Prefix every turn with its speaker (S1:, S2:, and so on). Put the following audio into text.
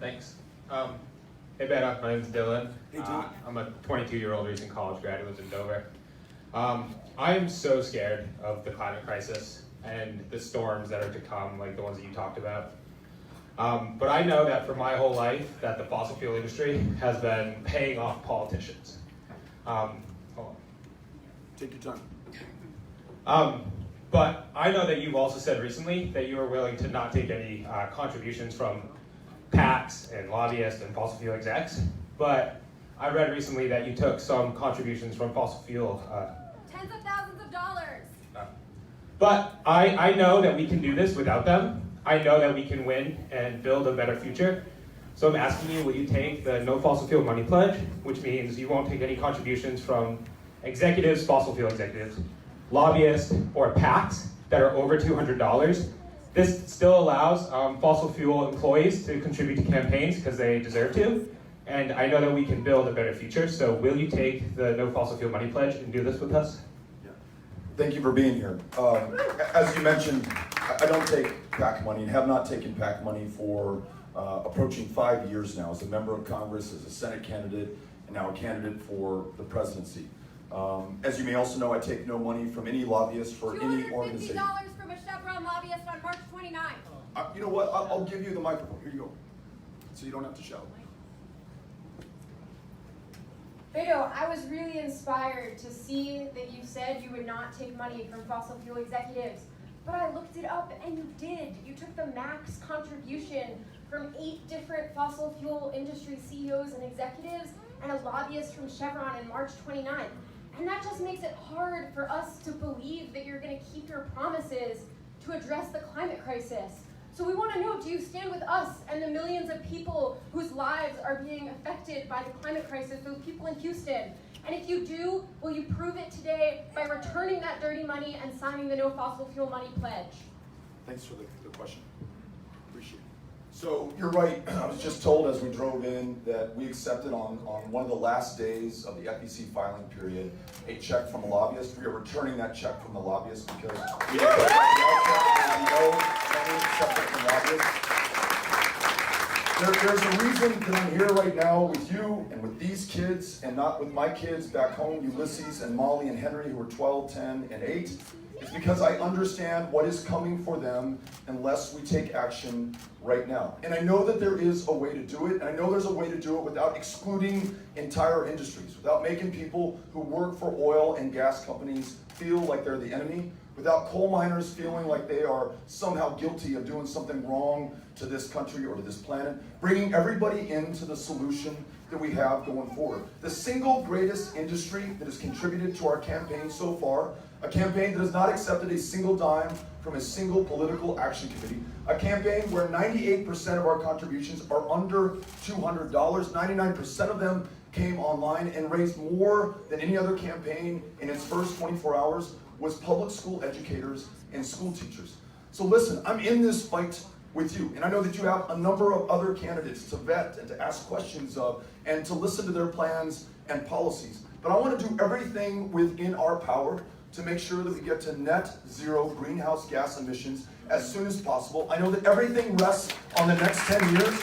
S1: Thanks. Hey Beto, my name's Dylan.
S2: Hey, Dylan.
S1: I'm a 22-year-old recent college grad who lives in Dover. I am so scared of the climate crisis and the storms that are to come, like the ones that you talked about. But I know that for my whole life that the fossil fuel industry has been paying off politicians. Hold on.
S2: Take your time.
S1: But I know that you've also said recently that you are willing to not take any contributions from PACs and lobbyists and fossil fuel execs. But I read recently that you took some contributions from fossil fuel.
S3: Tens of thousands of dollars.
S1: But I know that we can do this without them. I know that we can win and build a better future. So I'm asking you, will you take the no fossil fuel money pledge, which means you won't take any contributions from executives, fossil fuel executives, lobbyists, or PACs that are over $200. This still allows fossil fuel employees to contribute to campaigns because they deserve to. And I know that we can build a better future. So will you take the no fossil fuel money pledge and do this with us?
S2: Yeah. Thank you for being here. As you mentioned, I don't take PAC money and have not taken PAC money for approaching 5 years now as a member of Congress, as a Senate candidate, and now a candidate for the presidency. As you may also know, I take no money from any lobbyist for any organization.
S3: $250 from a Chevron lobbyist on March 29th.
S2: You know what? I'll give you the microphone. Here you go. So you don't have to shout.
S4: Beto, I was really inspired to see that you said you would not take money from fossil fuel executives. But I looked it up and you did. You took the max contribution from 8 different fossil fuel industry CEOs and executives and a lobbyist from Chevron on March 29th. And that just makes it hard for us to believe that you're going to keep your promises to address the climate crisis. So we want to know, do you stand with us and the millions of people whose lives are being affected by the climate crisis, those people in Houston? And if you do, will you prove it today by returning that dirty money and signing the no fossil fuel money pledge?
S2: Thanks for the question. Appreciate it. So you're right. I was just told as we drove in that we accepted on one of the last days of the FEC filing period a check from a lobbyist. We are returning that check from the lobbyist because we know any accepted from lobbyists. There's a reason that I'm here right now with you and with these kids and not with my kids back home, Ulysses and Molly and Henry, who are 12, 10, and 8. It's because I understand what is coming for them unless we take action right now. And I know that there is a way to do it, and I know there's a way to do it without excluding entire industries, without making people who work for oil and gas companies feel like they're the enemy, without coal miners feeling like they are somehow guilty of doing something wrong to this country or to this planet, bringing everybody into the solution that we have going forward. The single greatest industry that has contributed to our campaign so far, a campaign that has not accepted a single dime from a single political action committee, a campaign where 98% of our contributions are under $200, 99% of them came online and raised more than any other campaign in its first 24 hours, was public school educators and school teachers. So listen, I'm in this fight with you, and I know that you have a number of other candidates to vet and to ask questions of and to listen to their plans and policies. But I want to do everything within our power to make sure that we get to net zero greenhouse gas emissions as soon as possible. I know that everything rests on the next 10 years.